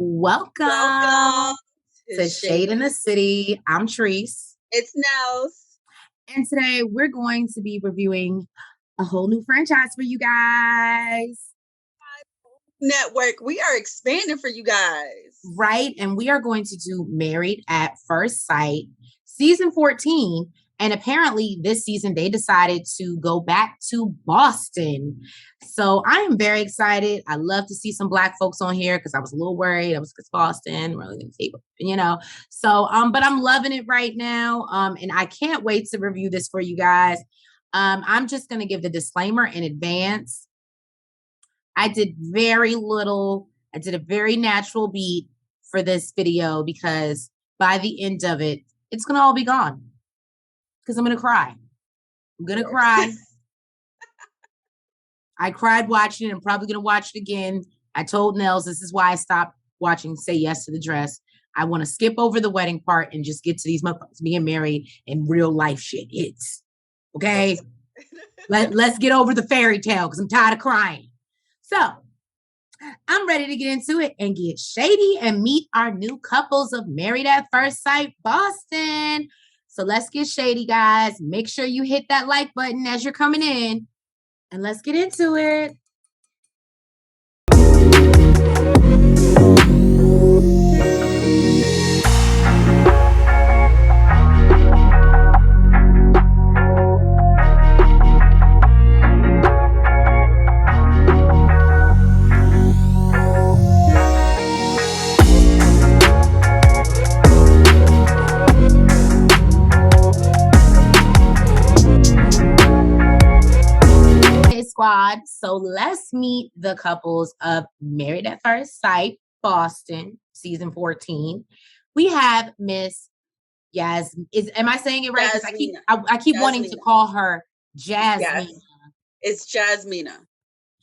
Welcome Welcome to to Shade in Shady. the City. I'm Treese. It's Nels And today we're going to be reviewing a whole new franchise for you guys. Network. We are expanding for you guys. Right? And we are going to do Married at First Sight, season 14. And apparently, this season they decided to go back to Boston. So I am very excited. I love to see some Black folks on here because I was a little worried. I was because Boston, really gonna see, So, but I'm loving it right now. And I can't wait to review this for you guys. I'm just gonna give the disclaimer in advance. I did very little. I did a very natural beat for this video because by the end of it, it's gonna all be gone. Because I'm gonna cry. I'm gonna cry. I cried watching it. I'm probably gonna watch it again. I told Nels this is why I stopped watching Say Yes to the Dress. I want to skip over the wedding part and just get to these motherfuckers being married and real life shit hits. Okay. Let's get over the fairy tale because I'm tired of crying. So I'm ready to get into it and get shady and meet our new couples of Married at First Sight Boston. So let's get shady, guys. Make sure you hit that like button as you're coming in and let's get into it. Squad. So let's meet the couples of Married at First Sight Boston, season 14. We have Miss am I saying it right? Because I keep wanting to call her Jasmine. Yes. It's Jasmina.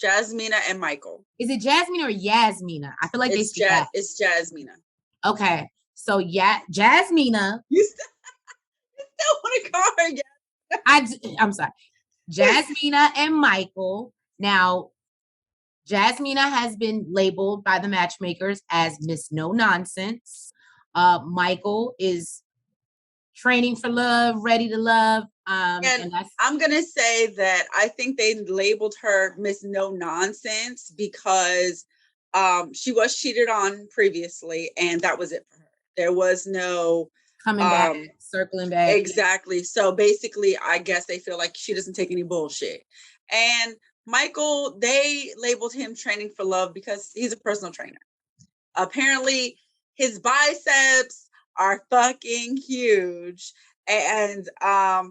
Jasmina and Michael. Is it Jasmine or Yasmina? I feel like it's it's Jasmina. Okay. So yeah, Jasmina. You still want to call her I'm sorry. Jasmina and Michael. Now, Jasmina has been labeled by the matchmakers as Miss No Nonsense. Michael is training for love, ready to love. And I'm going to say that I think they labeled her Miss No Nonsense because she was cheated on previously, and that was it for her. There was no coming back, circling back. Exactly. So basically, I guess they feel like she doesn't take any bullshit. And Michael, they labeled him training for love because he's a personal trainer. Apparently, his biceps are fucking huge. And I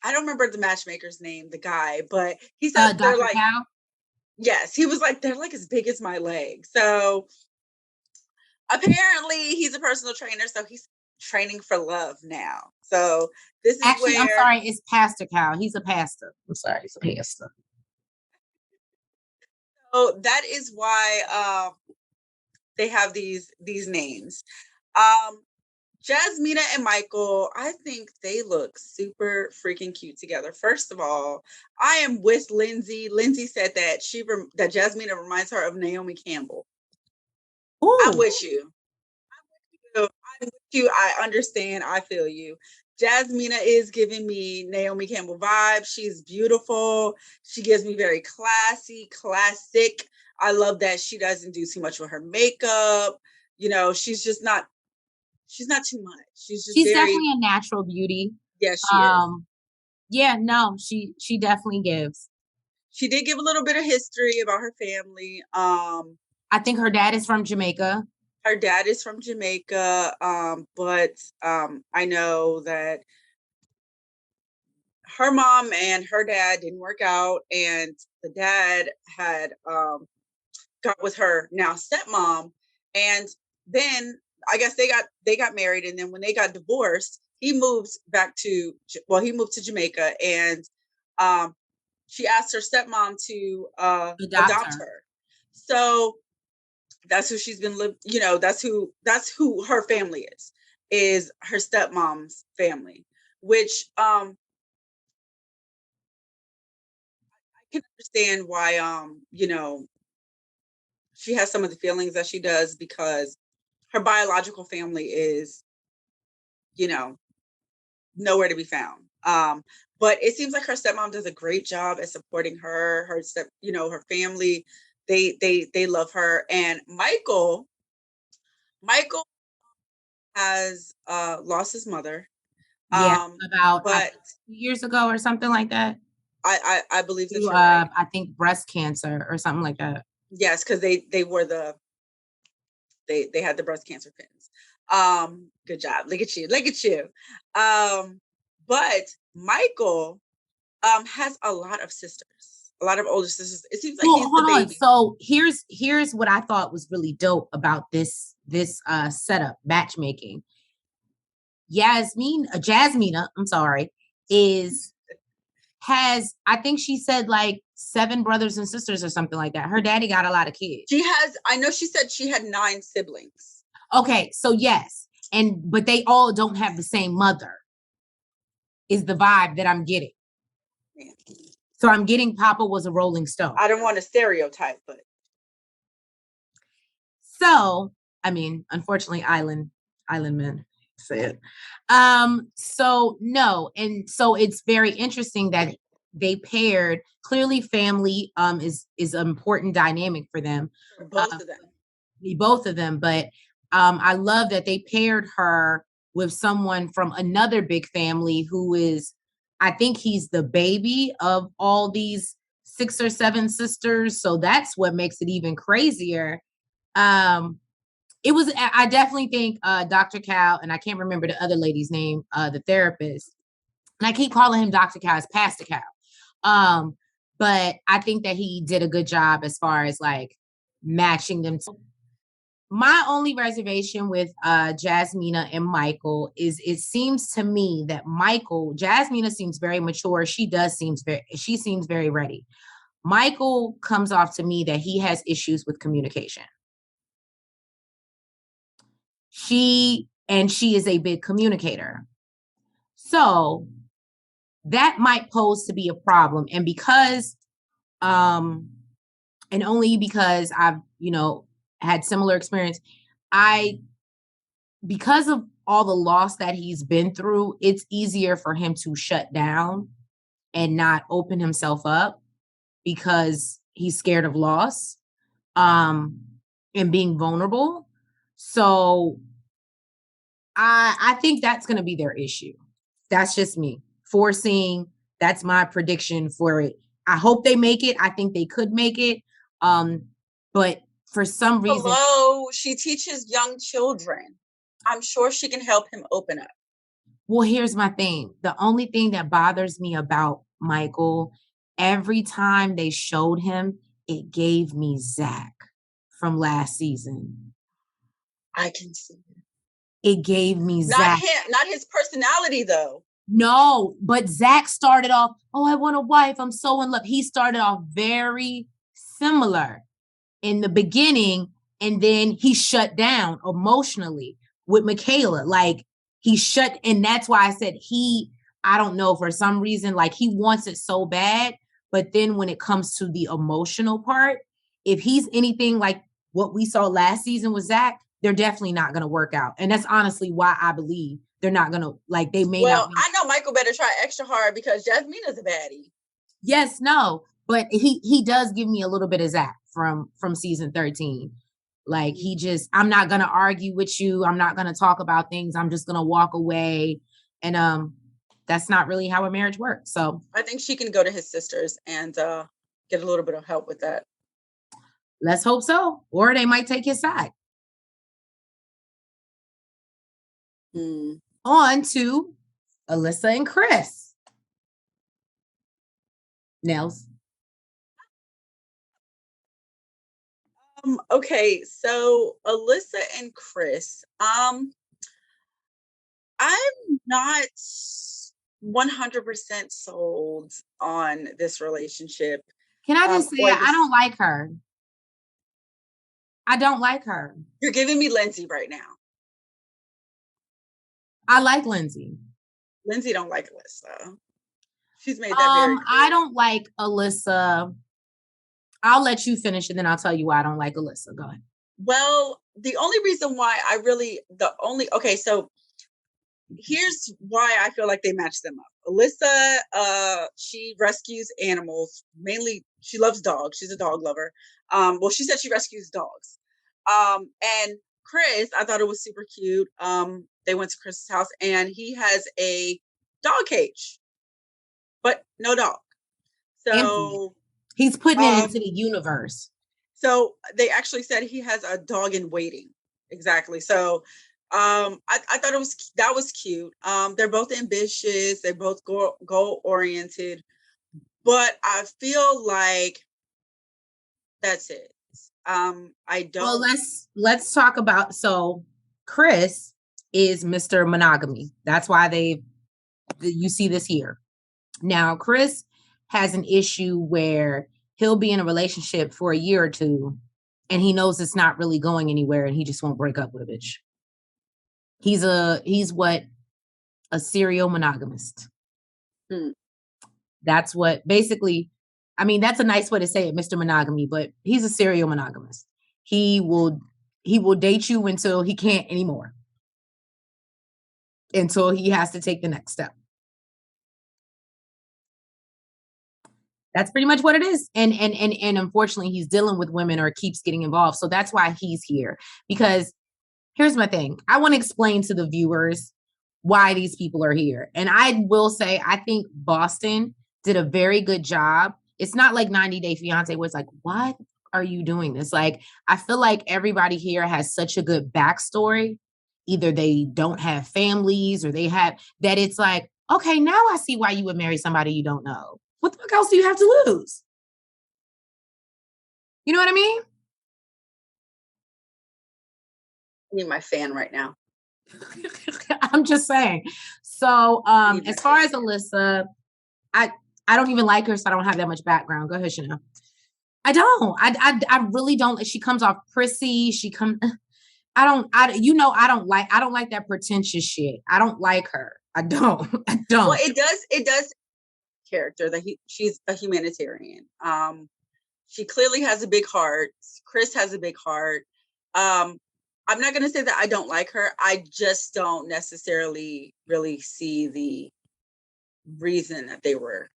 don't remember the matchmaker's name, the guy, but he said they're like, Cal? Yes, he was like, they're like as big as my leg. So apparently he's a personal trainer, so he's training for love now. So this is actually where... I'm sorry, it's Pastor Cal. He's a pastor. I'm sorry, he's a pastor. So that is why they have these names. Jasmina and Michael, I think they look super freaking cute together. First of all, I am with Lindsay. Lindsay said that that Jasmina reminds her of Naomi Campbell. Ooh. I'm with you. I'm with you. I understand. I feel you. Jasmina is giving me Naomi Campbell vibes. She's beautiful. She gives me very classy, classic. I love that she doesn't do too much with her makeup. You know, she's not too much. She's definitely a natural beauty. Yes, she is. Yeah, no, she definitely gives. She did give a little bit of history about her family. I think her dad is from Jamaica. Her dad is from Jamaica, but I know that her mom and her dad didn't work out, and the dad had got with her now stepmom, and then I guess they got married, and then when they got divorced, he moved to Jamaica, and she asked her stepmom to adopt her. So that's who she's been living, that's who her family is her stepmom's family, which I can understand why she has some of the feelings that she does, because her biological family is, you know, nowhere to be found. But it seems like her stepmom does a great job at supporting her, her family. They love her. And Michael has lost his mother. Yeah, about But 2 years ago or something like that. I believe that To you're right. I think breast cancer or something like that. Yes, because they were they had the breast cancer pins. Good job. Look at you. Look at you. But Michael has a lot of sisters, a lot of older sisters. It seems like Well, he's the hold on. baby. So here's what I thought was really dope about this setup matchmaking. Jasmina, I'm sorry, has I think she said like 7 brothers and sisters or something like that. Her daddy got a lot of kids. I know she said she had 9 siblings. Okay, so yes. But they all don't have the same mother, is the vibe that I'm getting. Yeah. So I'm getting Papa was a Rolling Stone. I don't want to stereotype, but so I mean, unfortunately, island men say it. So no, and so it's very interesting that they paired. Clearly, family is an important dynamic for them. For both of them. Both of them, but I love that they paired her with someone from another big family who is, I think he's the baby of all these 6 or 7 sisters. So that's what makes it even crazier. I definitely think Dr. Cal, and I can't remember the other lady's name, the therapist, and I keep calling him Dr. Cal, it's Pastor Cal. But I think that he did a good job as far as like matching them. My only reservation with Jasmina and Michael is it seems to me that Jasmina seems very mature. She seems very ready. Michael comes off to me that he has issues with communication. She is a big communicator. So that might pose to be a problem. And because and only because I've, had similar experience, because of all the loss that he's been through, it's easier for him to shut down and not open himself up because he's scared of loss and being vulnerable. So I think that's going to be their issue. That's just me foreseeing. That's my prediction for it. I hope they make it. I think they could make it. But for some reason, she teaches young children. I'm sure she can help him open up. Well, here's my thing. The only thing that bothers me about Michael, every time they showed him, it gave me Zach from last season. I can see it. It gave me Zach. Not his personality, though. No, but Zach started off, oh, I want a wife. I'm so in love. He started off very similar in the beginning, and then he shut down emotionally with Michaela. Like, he shut, and that's why I said I don't know, for some reason, like he wants it so bad. But then when it comes to the emotional part, if he's anything like what we saw last season with Zach, they're definitely not going to work out. And that's honestly why I believe they're not going to, like, they may not. Well, I know Michael better try extra hard because Jasmina's a baddie. Yes, no, but he does give me a little bit of Zach from season 13. Like, I'm not going to argue with you. I'm not going to talk about things. I'm just going to walk away. And that's not really how a marriage works. So I think she can go to his sisters and get a little bit of help with that. Let's hope so. Or they might take his side. On to Alyssa and Chris. Nels. Okay, so Alyssa and Chris. I'm not 100% sold on this relationship. Can I just say I don't like her. I don't like her. You're giving me Lindsay right now. I like Lindsay. Lindsay don't like Alyssa. She's made that very clear. I don't like Alyssa. I'll let you finish and then I'll tell you why I don't like Alyssa. Go ahead. Well, the only reason why so here's why I feel like they match them up. Alyssa, she rescues animals. Mainly, she loves dogs. She's a dog lover. Well, she said she rescues dogs. And Chris, I thought it was super cute. They went to Chris's house, and he has a dog cage, but no dog. Empty. So, He's putting it into um, the universe. so they actually said he has a dog in waiting. Exactly. So I thought that was cute. They're both ambitious, they both goal oriented, but I feel like that's it. I Well, don't let's talk about, so Chris is Mr. Monogamy. That's why you see this here. Now, Chris has an issue where he'll be in a relationship for a year or two and he knows it's not really going anywhere and he just won't break up with a bitch. He's what, a serial monogamist. hmm. That's what basically, I mean, that's a nice way to say it, Mr. Monogamy, but he's a serial monogamist. He will date you until he can't anymore. Until he has to take the next step. That's pretty much what it is. And unfortunately, he's dealing with women or keeps getting involved. So that's why he's here. Because here's my thing. I want to explain to the viewers why these people are here. And I will say, I think Boston did a very good job. It's not like 90 Day Fiance where it's like, what are you doing this? Like, I feel like everybody here has such a good backstory. Either they don't have families or they have that it's like, okay, now I see why you would marry somebody you don't know. What the fuck else do you have to lose? You know what I mean? I need my fan right now. I'm just saying. So as far as Alyssa, I don't even like her, so I don't have that much background. Go ahead, Chanel. I don't. I really don't. She comes off prissy. I don't like that pretentious shit. I don't like her. I don't. I don't. Well, it does character that she's a humanitarian. She clearly has a big heart. Chris has a big heart. I'm not going to say that I don't like her. I just don't necessarily really see the reason that they were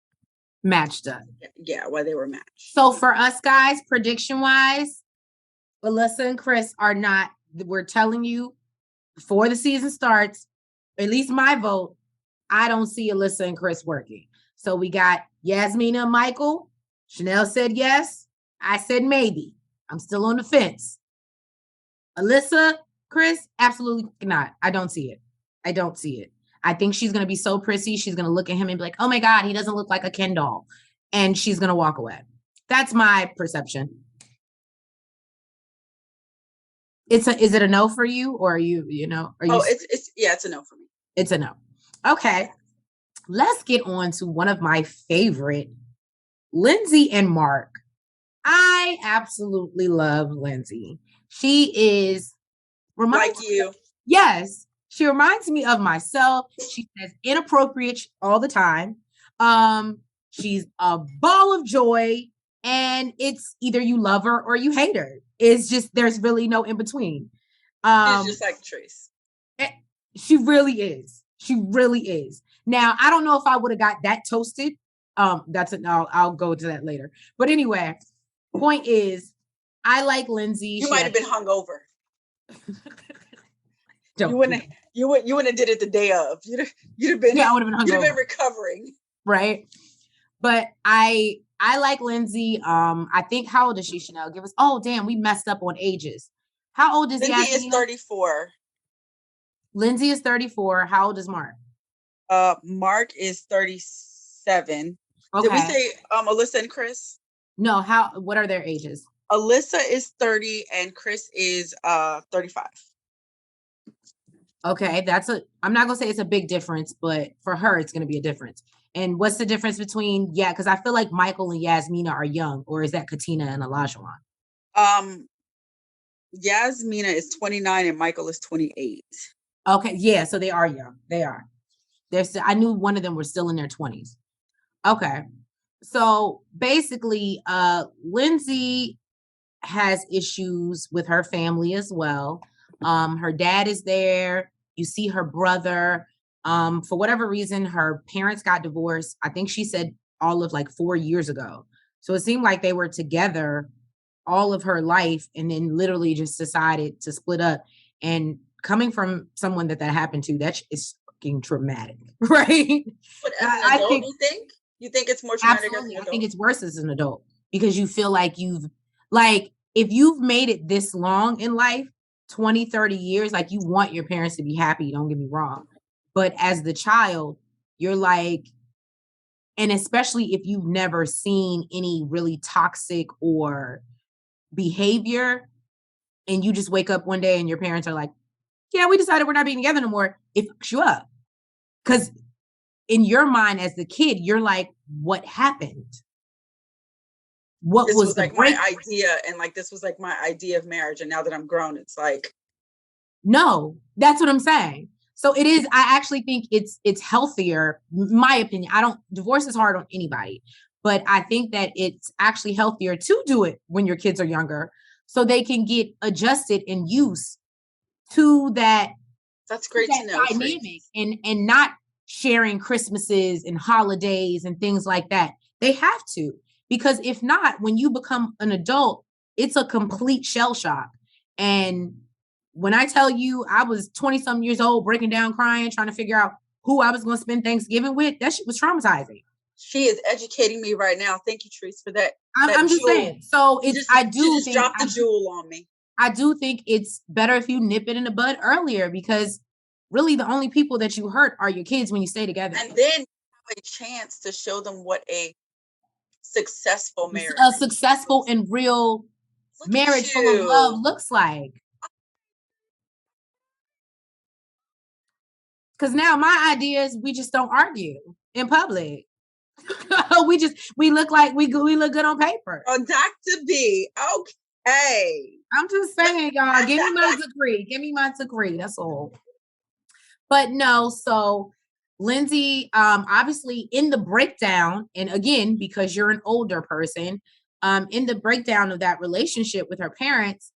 matched up. Yeah, why they were matched. So for us guys, prediction wise, Alyssa and Chris are not, we're telling you before the season starts, at least my vote, I don't see Alyssa and Chris working. So we got Yasmina and Michael. Chanel said yes. I said maybe. I'm still on the fence. Alyssa, Chris, absolutely not. I don't see it. I don't see it. I think she's going to be so prissy. She's going to look at him and be like, oh my God, he doesn't look like a Ken doll. And she's going to walk away. That's my perception. Is it a no for you, or are you it's a no for me. It's a no. Okay. Let's get on to one of my favorite, Lindsay and Mark. I absolutely love Lindsay. She is like you. Yes. She reminds me of myself. She says inappropriate all the time. She's a ball of joy, and it's either you love her or you hate her. It's just, there's really no in between. She's just like Trace. She really is. She really is. Now, I don't know if I would have got that toasted. I'll go to that later. But anyway, point is, I like Lindsay. You might have been hungover. Don't you wouldn't have did it the day of. You'd have been. Yeah, I would have been hungover. You'd have been recovering. Right. But I like Lindsay. I think, how old is she, Chanel? Give us. Oh, damn, we messed up on ages. How old is Lindsay? Is 34. Lindsay is 34. How old is Mark? Mark is 37. Okay. Did we say Alyssa and Chris? No. What are their ages? Alyssa is 30 and Chris is 35. Okay, I'm not gonna say it's a big difference, but for her, it's gonna be a difference. And what's the difference between, because I feel like Michael and Yasmina are young, or is that Katina and Olajuwon? Yasmina is 29 and Michael is 28. Okay, yeah, so they are young. They are. I knew one of them were still in their 20s. Okay. So basically, Lindsay has issues with her family as well. Her dad is there. You see her brother. For whatever reason, her parents got divorced. I think she said all of like 4 years ago. So it seemed like they were together all of her life and then literally just decided to split up. And coming from someone that happened to, that is fucking traumatic, right? But as an I adult, think you think it's more traumatic as absolutely. an I think adult? it's worse as an adult because you feel like like, if you've made it this long in life, 20, 30 years, like you want your parents to be happy, don't get me wrong. But as the child, you're like, and especially if you've never seen any really toxic or behavior, and you just wake up one day and your parents are like, yeah, we decided we're not being together no more, it fucks you up. Because in your mind as the kid, you're like, what happened? What This was was the like my break? idea, and like this was like my idea of marriage, and now that I'm grown, it's like, No, that's what I'm saying. So it is, I actually think it's healthier, my opinion. I don't, divorce is hard on anybody, but I think that it's actually healthier to do it when your kids are younger so they can get adjusted and used to that's great that to know, dynamic Trees. and not sharing Christmases and holidays and things like that. They have to, because if not, when you become an adult, it's a complete shell shock. And when I tell you I was 20 some years old, breaking down, crying, trying to figure out who I was going to spend Thanksgiving with, that shit was traumatizing. She is educating me right now. Thank you, Trees, for that I'm just jewel. saying. So She it's, just she just dropped the jewel on me. I do think it's better if you nip it in the bud earlier, because really the only people that you hurt are your kids when you stay together. And then have a chance to show them what a successful marriage, A successful and real look at marriage full of love you. looks like. Because now my idea is we just don't argue in public. We look like we look good on paper. Oh, Dr. B. Okay. I'm just saying, y'all. Give me my degree. Give me my degree. That's all. But no, so Lindsay, obviously in the breakdown, and again, because you're an older person, in the breakdown of that relationship with her parents,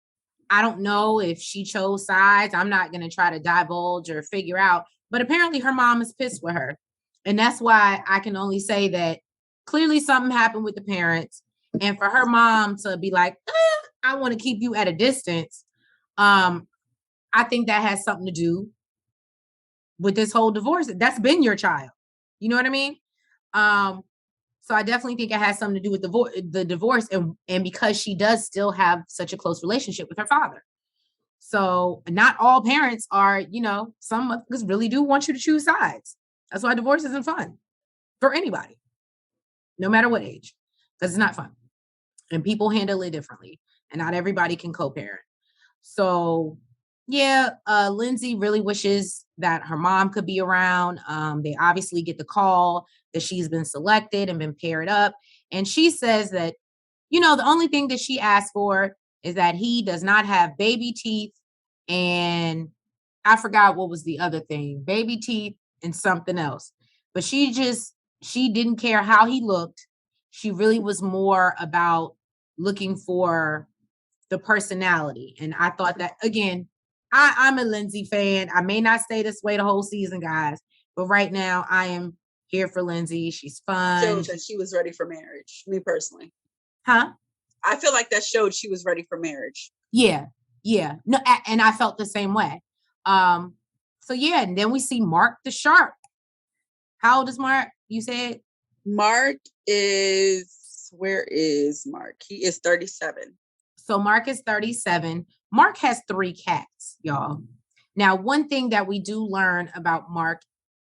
I don't know if she chose sides. I'm not going to try to divulge or figure out, but apparently her mom is pissed with her. And that's why I can only say that clearly something happened with the parents. And for her mom to be like, I want to keep you at a distance, I think that has something to do with this whole divorce. That's been your child. You know what I mean? Um, so I definitely think it has something to do with the divorce, and because she does still have such a close relationship with her father. So not all parents are, some motherfuckers really do want you to choose sides. That's why divorce isn't fun for anybody, no matter what age, because it's not fun. And people handle it differently. And not everybody can co-parent. So yeah, Lindsay really wishes that her mom could be around. They obviously get the call that she's been selected and been paired up. And she says that, the only thing that she asked for is that he does not have baby teeth. And I forgot what was the other thing, baby teeth and something else. But she didn't care how he looked. She really was more about looking for the personality. And I thought that, again, I'm a Lindsay fan. I may not stay this way the whole season, guys, but right now I am here for Lindsay. She's fun. Showed that she was ready for marriage. Me personally. Huh? I feel like that showed she was ready for marriage. Yeah. Yeah. No, and I felt the same way. So yeah, and then we see Mark the Sharp. How old is Mark? You said? Mark is, where is Mark? He is 37. So Mark is 37. Mark has 3 cats, y'all. Now, one thing that we do learn about Mark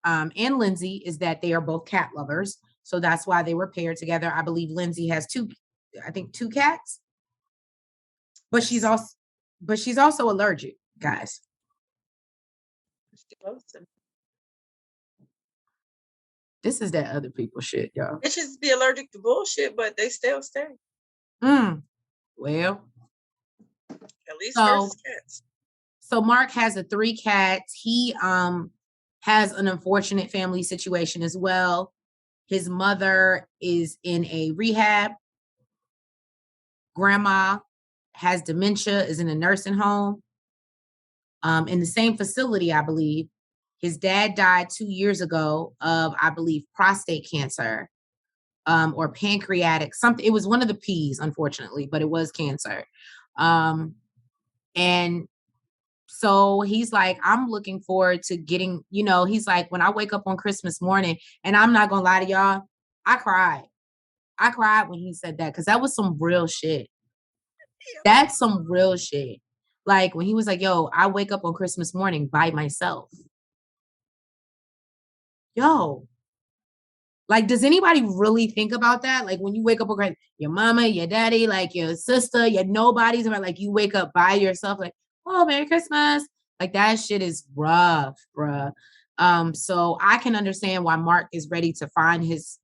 and Lindsay is that they are both cat lovers. So that's why they were paired together. I believe Lindsay has 2 cats. But she's also allergic, guys. She loves him. This is that other people shit, y'all. Bitches be allergic to bullshit, but they still stay. Well, at least first cats. So Mark has 3 cats. He has an unfortunate family situation as well. His mother is in a rehab. Grandma has dementia, is in a nursing home, in the same facility, I believe. His dad died 2 years ago of, I believe, prostate cancer, or pancreatic something. It was one of the P's, unfortunately, but it was cancer. And so he's like, I'm looking forward to getting, he's like, when I wake up on Christmas morning, and I'm not gonna lie to y'all, I cried. I cried when he said that, because that was some real shit. That's some real shit. Like when he was like, yo, I wake up on Christmas morning by myself. Yo, like, does anybody really think about that? Like when you wake up, your mama, your daddy, like your sister, your nobody's about, like you wake up by yourself, like, oh, Merry Christmas. Like that shit is rough, bruh. So I can understand why Mark is ready to find his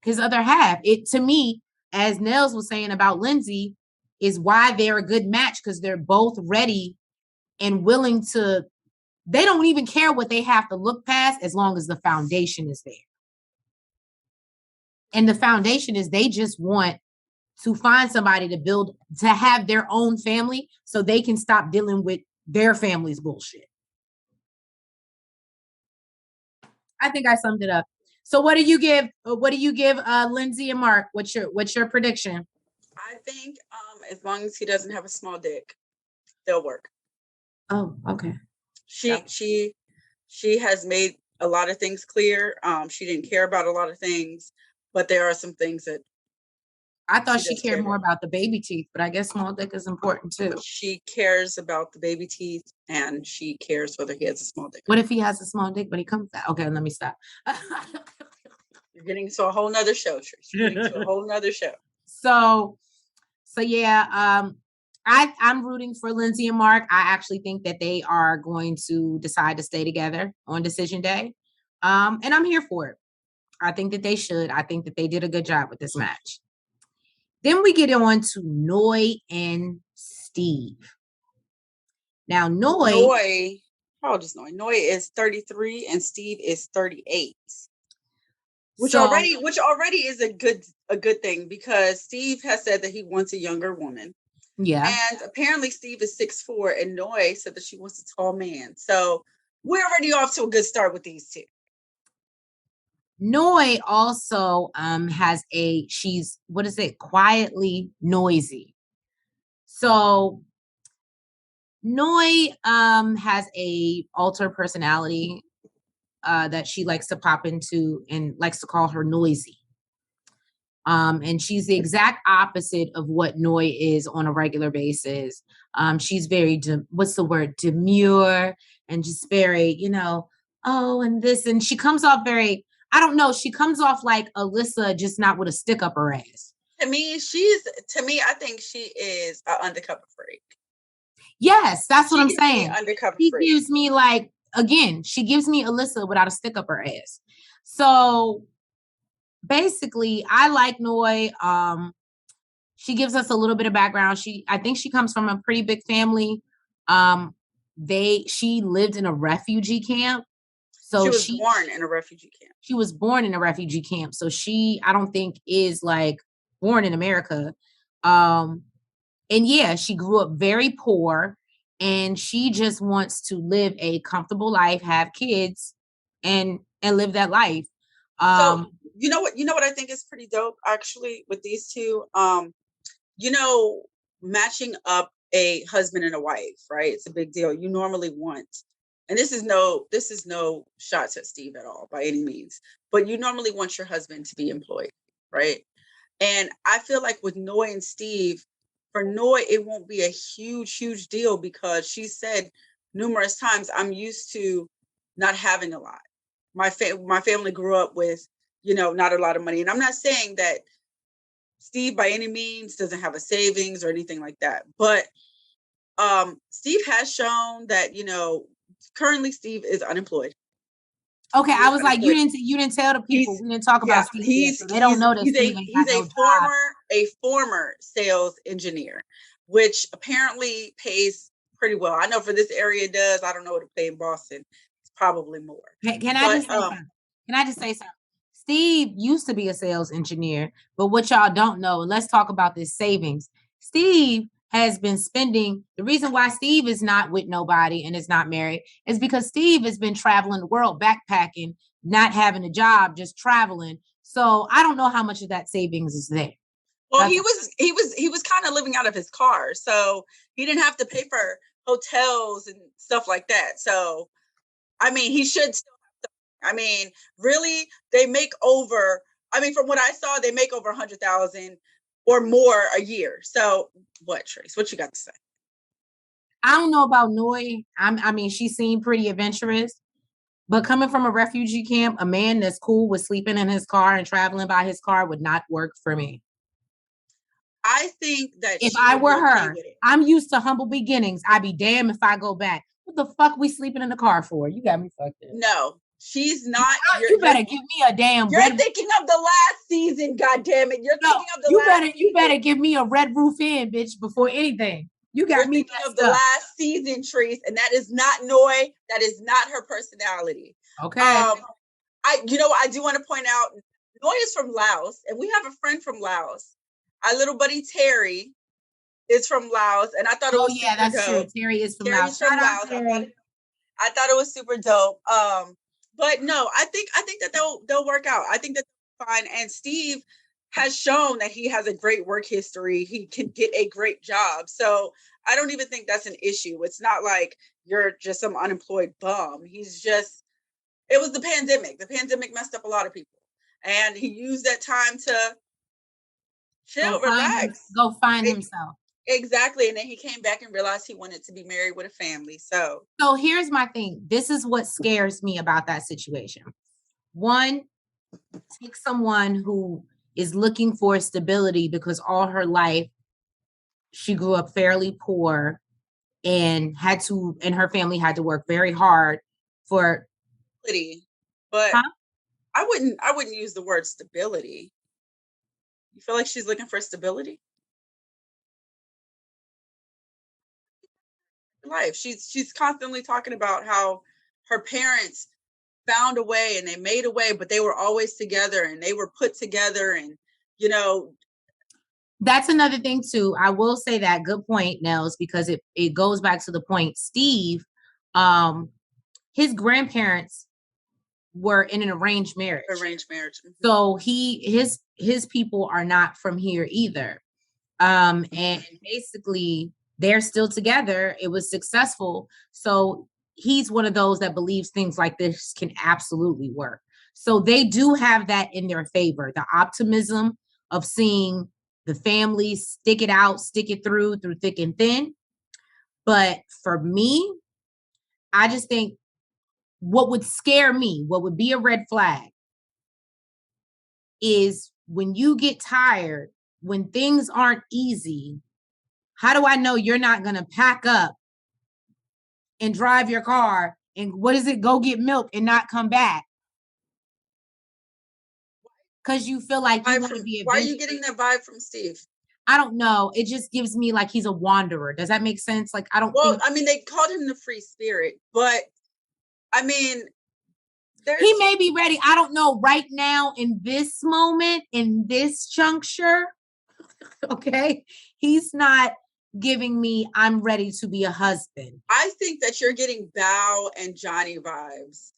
other half. It, to me, as Nels was saying about Lindsay, is why they're a good match, because they're both ready and willing to, they don't even care what they have to look past as long as the foundation is there. And the foundation is they just want to find somebody to build, to have their own family so they can stop dealing with their family's bullshit. I think I summed it up. So what do you give Lindsay and Mark? What's your prediction? I think as long as he doesn't have a small dick, they'll work. Oh, okay. She has made a lot of things clear. She didn't care about a lot of things, but there are some things that I thought she cared more about the baby teeth, but I guess small dick is important too. She cares about the baby teeth, and she cares whether he has a small dick. What if he has a small dick, but he comes back? Okay, let me stop. You're getting to a whole nother show, Trish. You're getting to a whole nother show. So yeah, I'm rooting for Lindsay and Mark. I actually think that they are going to decide to stay together on decision day. And I'm here for it. I think that they should. I think that they did a good job with this match. Then we get on to Noi and Steve. Now, Noi, how old is Noi? Noi is 33 and Steve is 38. Which already is a good thing, because Steve has said that he wants a younger woman. Yeah. And apparently Steve is 6'4", and Noi said that she wants a tall man. So we're already off to a good start with these two. Noi also has she's, what is it? Quietly noisy. So Noi has a alter personality that she likes to pop into and likes to call her noisy. And she's the exact opposite of what Noi is on a regular basis. She's very, what's the word? Demure, and just very, and this, and she comes off very, I don't know, she comes off like Alyssa, just not with a stick up her ass. To me, I think she is an undercover freak. Yes, that's what I'm saying. Undercover she freak. Gives me she gives me Alyssa without a stick up her ass. So basically, I like Noi. She gives us a little bit of background. I think she comes from a pretty big family. She lived in a refugee camp. So she was born in a refugee camp. She was born in a refugee camp. So I don't think is like born in America. And yeah, she grew up very poor, and she just wants to live a comfortable life, have kids, and live that life. So you know what I think is pretty dope actually with these two. Matching up a husband and a wife, right? It's a big deal. You normally want, and this is no shots at Steve at all by any means, but you normally want your husband to be employed, right? And I feel like with Noi and Steve, for Noi, it won't be a huge deal, because she said numerous times, I'm used to not having a lot. My family grew up with, not a lot of money. And I'm not saying that Steve by any means doesn't have a savings or anything like that. But Steve has shown that, currently Steve is unemployed. Okay, I was like, you didn't tell the people. We didn't talk about Steve. So they don't know that he's a former sales engineer, which apparently pays pretty well. I know for this area it does. I don't know what it pays in Boston. It's probably more. Can I just say something? Steve used to be a sales engineer, but what y'all don't know, and let's talk about this savings. Steve has been spending. The reason why Steve is not with nobody and is not married is because Steve has been traveling the world backpacking, not having a job, just traveling. So I don't know how much of that savings is there. Well, he was kind of living out of his car, so he didn't have to pay for hotels and stuff like that. So, I mean, he should still have to. I mean, really, they make over. I mean, from what I saw, they make over 100,000 or more a year. So, what, Trace? What you got to say? I don't know about Noi. I mean, she seemed pretty adventurous, but coming from a refugee camp, a man that's cool with sleeping in his car and traveling by his car would not work for me. I think that If she I would be were okay her, with it. I'm used to humble beginnings. I'd be damned if I go back. What the fuck we sleeping in the car for? You got me fucked up. No, she's not. You better give me a damn You're red. thinking of the last season, God damn it! You're thinking of the last. You better give me a red roof in, bitch, before anything. You got You're me thinking of the up. last season, Treese, and that is not Noi. That is not her personality. Okay. I do want to point out, Noi is from Laos, and we have a friend from Laos. Our little buddy Terry is from Laos, and I thought it was that's dope. True. Terry is from Terry's Laos. from Laos. I thought it was super dope. But no, I think that they'll work out. I think that they're fine. And Steve has shown that he has a great work history. He can get a great job. So I don't even think that's an issue. It's not like you're just some unemployed bum. It was the pandemic. The pandemic messed up a lot of people. And he used that time to chill, relax. Go find himself. Exactly. And then he came back and realized he wanted to be married with a family. So here's my thing. This is what scares me about that situation. One, take someone who is looking for stability because all her life she grew up fairly poor and her family had to work very hard for stability. But I wouldn't use the word stability. You feel like she's looking for stability? Life. She's constantly talking about how her parents found a way and they made a way, but they were always together and they were put together, and that's another thing too. I will say that, good point, Nels, because it goes back to the point. Steve, his grandparents were in an arranged marriage. Mm-hmm. So his people are not from here either. And basically they're still together. It was successful. So he's one of those that believes things like this can absolutely work. So they do have that in their favor. The optimism of seeing the family stick it out, stick it through thick and thin. But for me, I just think what would scare me, what would be a red flag, is when you get tired, when things aren't easy, how do I know you're not going to pack up and drive your car and go get milk and not come back? Because you feel like you want to be adventurous. Why are you getting that vibe from Steve? I don't know. It just gives me like he's a wanderer. Does that make sense? Like, I don't think... I mean, they called him the free spirit, but I mean, he may be ready. I don't know. Right now, in this moment, in this juncture, okay, he's not giving me, I'm ready to be a husband. I think that you're getting Bao and Johnny vibes,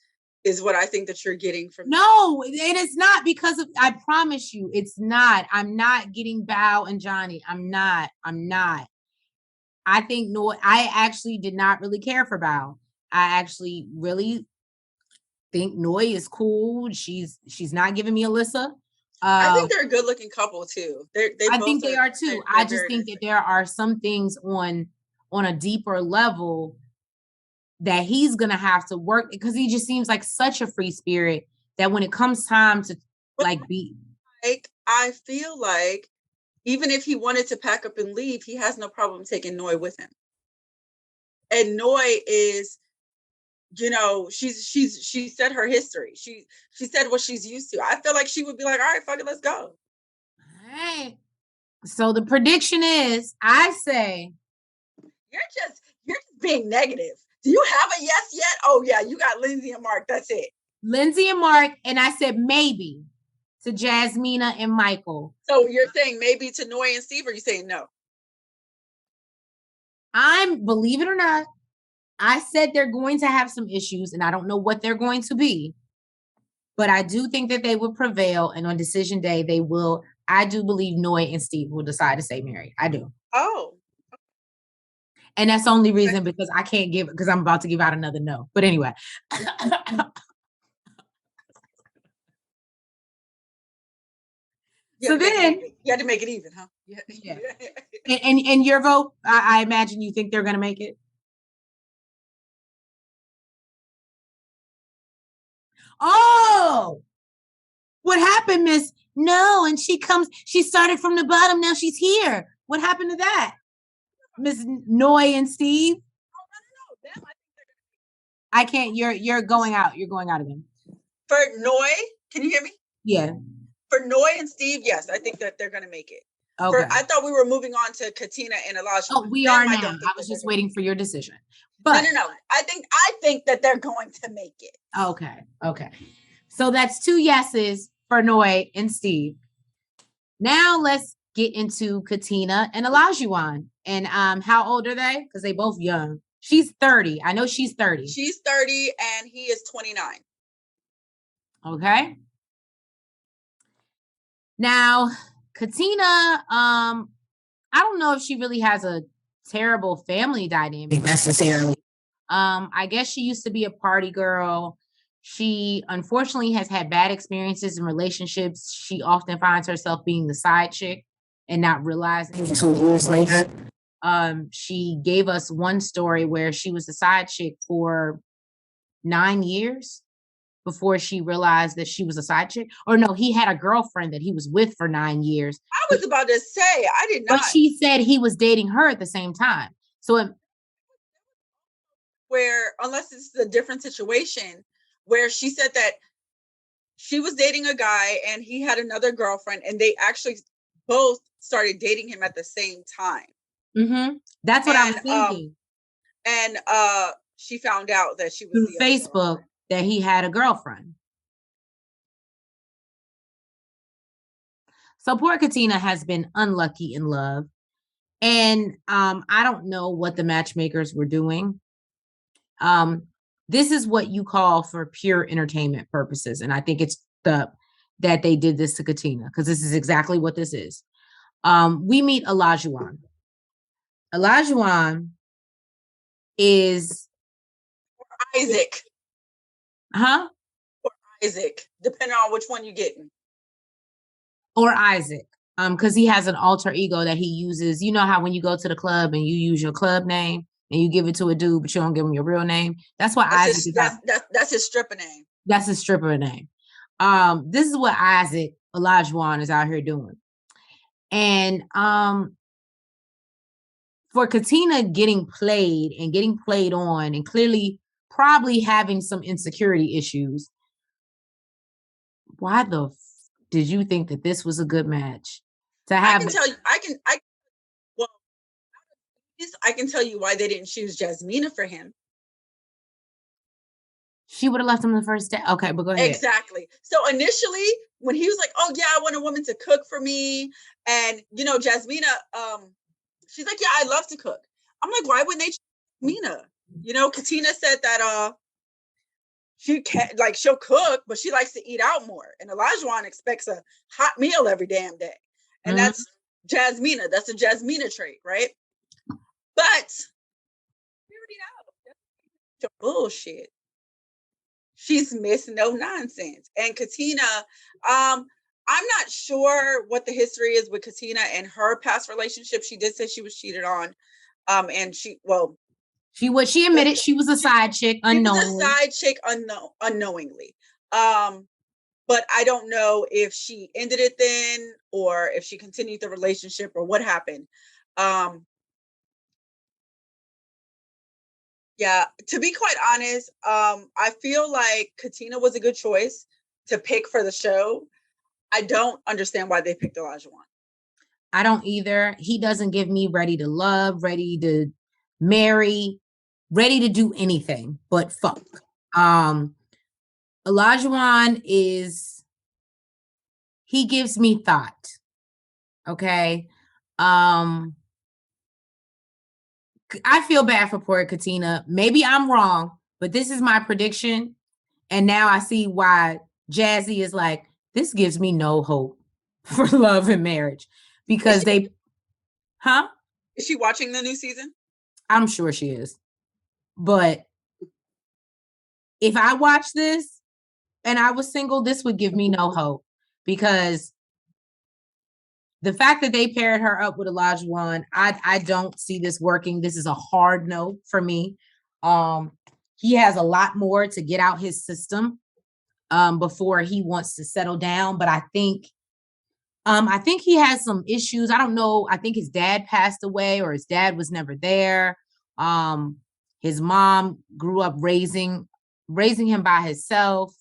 is what I think that you're getting from... No, and it's not because of, I promise you, it's not. I'm not getting Bao and Johnny. I'm not. I think I actually did not really care for Bao. I actually really think Noi is cool. She's not giving me Alyssa. I think they're a good looking couple too. I think they are too. I just think that there are some things on a deeper level that he's gonna have to work, because he just seems like such a free spirit that when it comes time to I feel like even if he wanted to pack up and leave, he has no problem taking Noi with him. And Noi is, she said her history. She said what she's used to. I feel like she would be like, all right, fuck it, let's go. All right. So the prediction is, I say, you're just being negative. Do you have a yes yet? Oh yeah, you got Lindsay and Mark. That's it. Lindsay and Mark, and I said maybe to Jasmina and Michael. So you're saying maybe to Noi and Steve, or are you saying no? Believe it or not, I said they're going to have some issues, and I don't know what they're going to be, but I do think that they will prevail. And on decision day, they will. I do believe Noy and Steve will decide to stay married. I do. Oh. And that's the only reason, because I can't give, because I'm about to give out another no. But anyway. So then you had to make it even, huh? Yeah. And your vote, I imagine you think they're going to make it. Oh, what happened, Miss? No, and she started from the bottom. Now she's here. What happened to that, Miss Noy and Steve? Oh, no. I can't. You're going out. You're going out again. For Noy, can you hear me? Yeah. For Noy and Steve, yes, I think that they're going to make it. Okay. I thought we were moving on to Katina and Elijah. Oh, we are now. I was just waiting for your decision. But no. I think that they're going to make it. Okay. So that's 2 yeses for Noy and Steve. Now let's get into Katina and Olajuwon. And how old are they? Because they both young. She's 30. I know she's 30. She's 30 and he is 29. Okay. Now, Katina, I don't know if she really has a terrible family dynamic necessarily. I guess she used to be a party girl. She unfortunately has had bad experiences in relationships. She often finds herself being the side chick and not realizing it 2 years later. She gave us one story where she was the side chick for 9 years before she realized that she was a side chick. Or no, he had a girlfriend that he was with for 9 years. I was about to say, I did not. But she said he was dating her at the same time. So where, unless it's a different situation, where she said that she was dating a guy and he had another girlfriend and they actually both started dating him at the same time. Mm-hmm. That's what I was thinking. And she found out that she was through Facebook that he had a girlfriend. So poor Katina has been unlucky in love. And I don't know what the matchmakers were doing. This is what you call for pure entertainment purposes. And I think it's that they did this to Katina, because this is exactly what this is. We meet Olajuwon. Olajuwon is Isaac. Huh? Or Isaac, depending on which one you're getting. Or Isaac. Because he has an alter ego that he uses. You know how when you go to the club and you use your club name and you give it to a dude, but you don't give him your real name. That's what Isaac is. That's his stripper name. That's his stripper name. This is what Isaac Olajuwon is out here doing. And for Katina getting played on and clearly probably having some insecurity issues, why did you think that this was a good match to have? I can tell you why they didn't choose Jasmina for him. She would have left him the first day. Okay, but go ahead. Exactly. So initially, when he was like, "Oh yeah, I want a woman to cook for me," and Jasmina, she's like, "Yeah, I love to cook." I'm like, why wouldn't they choose Jasmina? Katina said that she can't, like, she'll cook, but she likes to eat out more. And Olajuwon expects a hot meal every damn day. And that's Jasmina. That's a Jasmina trait, right? But we already know. Bullshit. She's Miss No Nonsense. And Katina, I'm not sure what the history is with Katina and her past relationship. She did say she was cheated on. And she admitted she was a side chick unknowingly. She was a side chick unknowingly. But I don't know if she ended it then or if she continued the relationship or what happened. Yeah, to be quite honest, I feel like Katina was a good choice to pick for the show. I don't understand why they picked Olajuwon. I don't either. He doesn't give me ready to love, ready to marry, ready to do anything but fuck. Olajuwon he gives me thought. Okay. I feel bad for poor Katina. Maybe I'm wrong, but this is my prediction. And now I see why Jazzy is like, this gives me no hope for love and marriage. Because they, huh? Is she watching the new season? I'm sure she is. But if I watch this and I was single, this would give me no hope. Because the fact that they paired her up with Olajuwon, I don't see this working. This is a hard no for me. He has a lot more to get out his system before he wants to settle down. But I think he has some issues. I don't know. I think his dad passed away, or his dad was never there. His mom grew up raising him by himself.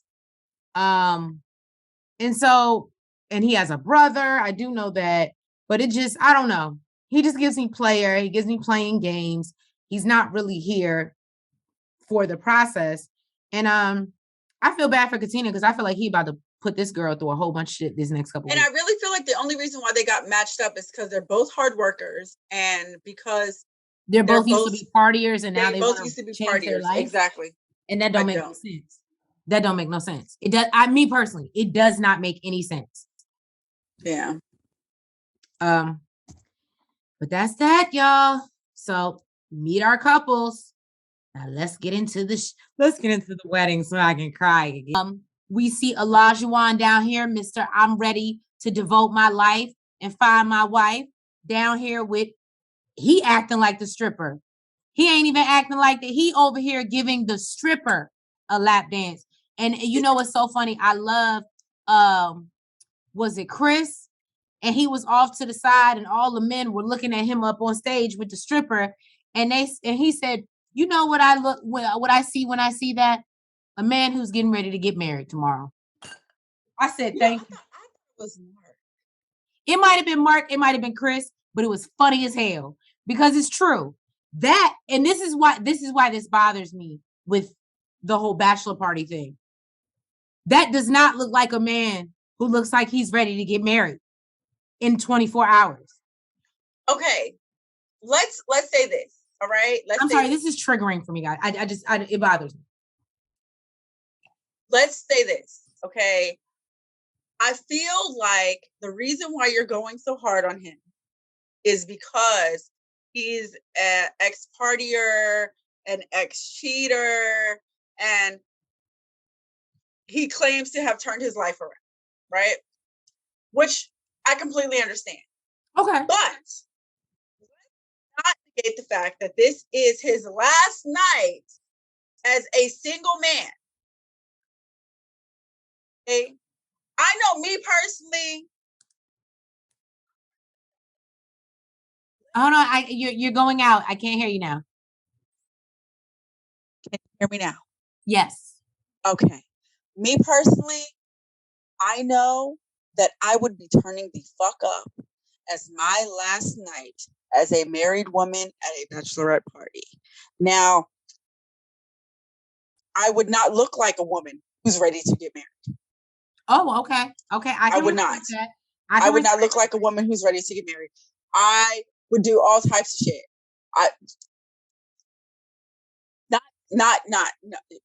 And so, and he has a brother. I do know that, but it just, I don't know. He just gives me player. He gives me playing games. He's not really here for the process. And I feel bad for Katina because I feel like he about to put this girl through a whole bunch of shit this next couple And weeks. I really feel like the only reason why they got matched up is because they're both hard workers, and because they're both used to be partiers, and now they both want used to be to change their partiers. life. Exactly. And that don't make no sense. That don't make no sense. It does. Me personally, it does not make any sense. Yeah. But that's that, y'all. So meet our couples. Now let's get into the wedding so I can cry again. We see Olajuwon down here, Mr. I'm ready to devote my life and find my wife down here with he acting like the stripper. He ain't even acting like that. He over here giving the stripper a lap dance. And you know what's so funny? I love was it Chris? And he was off to the side, and all the men were looking at him up on stage with the stripper. And he said, "You know what I see when I see that? A man who's getting ready to get married tomorrow." I said, "Thank you." I thought it was Mark. It might have been Mark, it might have been Chris, but it was funny as hell because it's true. That, and this is why this bothers me with the whole bachelor party thing. That does not look like a man who looks like he's ready to get married in 24 hours. Okay, let's say this. All right. I'm sorry, this is triggering for me, guys. It bothers me. Let's say this. Okay. I feel like the reason why you're going so hard on him is because he's an ex-partier, an ex-cheater, and he claims to have turned his life around, right? Which I completely understand. Okay. But let's not negate the fact that this is his last night as a single man. Okay? I know me personally. Hold on, you're going out. I can't hear you now. Can you hear me now? Yes. Okay. Me personally, I know that I would be turning the fuck up as my last night as a married woman at a bachelorette party. Now, I would not look like a woman who's ready to get married. Oh, okay. Okay. I would not. That. I would not look like a woman who's ready to get married. I would do all types of shit. Not,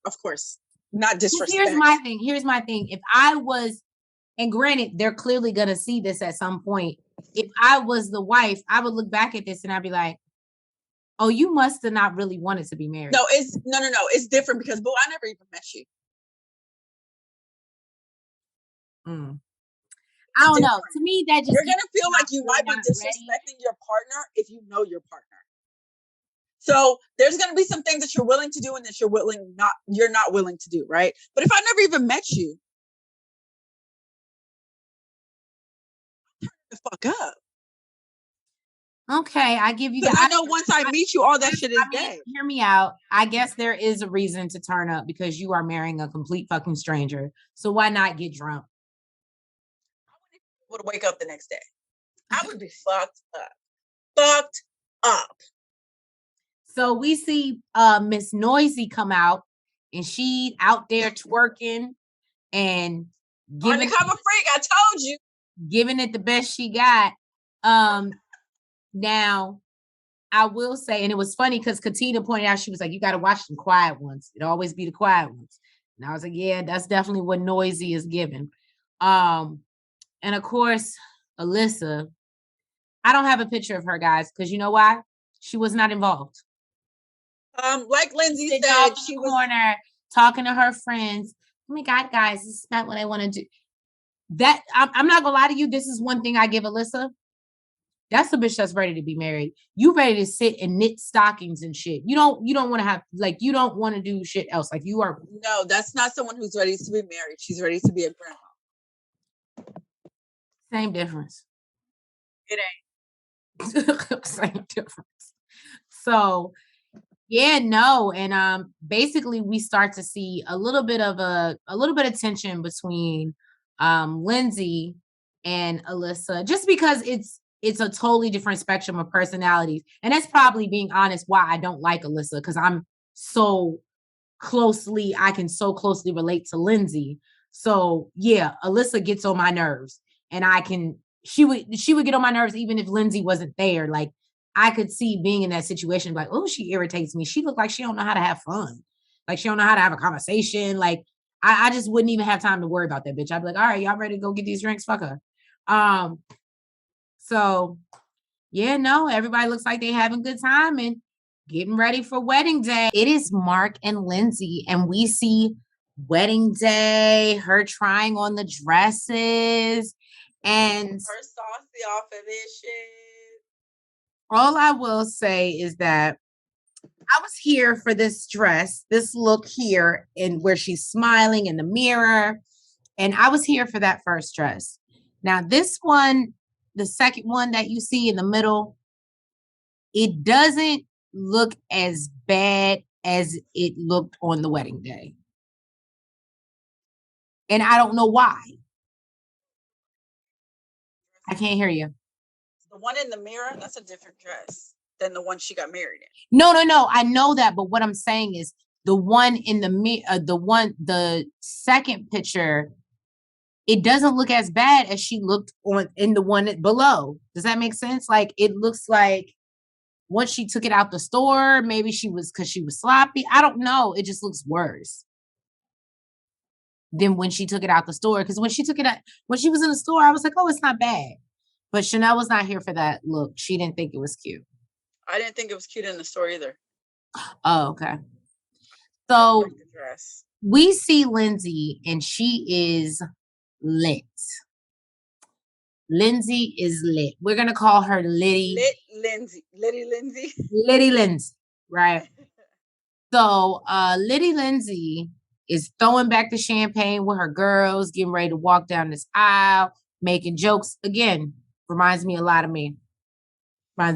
of course, not disrespect. Here's my thing. If I was, and granted, they're clearly going to see this at some point. If I was the wife, I would look back at this and I'd be like, oh, you must have not really wanted to be married. No. It's different because, boo, I never even met you. I don't know. To me, that just you're gonna feel like you might be disrespecting your partner if you know your partner. So there's gonna be some things that you're willing to do and that you're not willing to do, right? But if I never even met you, turn the fuck up. Okay, I give you that. I know once I meet you, all that shit is dead. Hear me out. I guess there is a reason to turn up because you are marrying a complete fucking stranger. So why not get drunk? I would wake up the next day. I would be fucked up. Fucked up. So we see Miss Noisy come out, and she out there twerking and giving undercover freak. I told you, giving it the best she got. Now, I will say, and it was funny because Katina pointed out, she was like, you got to watch the quiet ones. It always be the quiet ones. And I was like, yeah, that's definitely what Noisy is giving. And of course, Alyssa, I don't have a picture of her, guys, because you know why? She was not involved. Like Lindsay said, she was corner talking to her friends. Oh my God, guys, this is not what I want to do. That I'm not gonna lie to you. This is one thing I give Alyssa. That's a bitch that's ready to be married. You ready to sit and knit stockings and shit. You don't want to have, like, you don't want to do shit else. Like, you are. No, that's not someone who's ready to be married. She's ready to be a grandma. Same difference. It ain't. Same difference. So yeah, no. And basically we start to see a little bit of tension between Lindsay and Alyssa, just because it's a totally different spectrum of personalities. And that's probably, being honest, why I don't like Alyssa, because I can so closely relate to Lindsay. So yeah, Alyssa gets on my nerves, and she would get on my nerves even if Lindsay wasn't there. Like, I could see being in that situation, like, oh, she irritates me. She looked like she don't know how to have fun. Like, she don't know how to have a conversation. Like, I just wouldn't even have time to worry about that bitch. I'd be like, all right, y'all ready to go get these drinks? Fuck her. So yeah, no, everybody looks like they having a good time and getting ready for wedding day. It is Mark and Lindsay, and we see wedding day, her trying on the dresses, and her saucy off of this shit. All I will say is that I was here for this dress, this look here, and where she's smiling in the mirror. And I was here for that first dress. Now, this one, the second one that you see in the middle, it doesn't look as bad as it looked on the wedding day. And I don't know why. I can't hear you. The one in the mirror, that's a different dress than the one she got married in. No. I know that, but what I'm saying is the one in the second picture, it doesn't look as bad as she looked in the one below. Does that make sense? Like, it looks like once she took it out the store, maybe because she was sloppy. I don't know. It just looks worse than when she took it out the store. Because when she was in the store, I was like, oh, it's not bad. But Chanel was not here for that look. She didn't think it was cute. I didn't think it was cute in the store either. Oh, okay. So we see Lindsay, and she is lit. Lindsay is lit. We're gonna call her Liddy. Liddy Lindsay. Liddy Lindsay, right? So Liddy Lindsay is throwing back the champagne with her girls, getting ready to walk down this aisle, making jokes. Again, reminds me a lot of me. I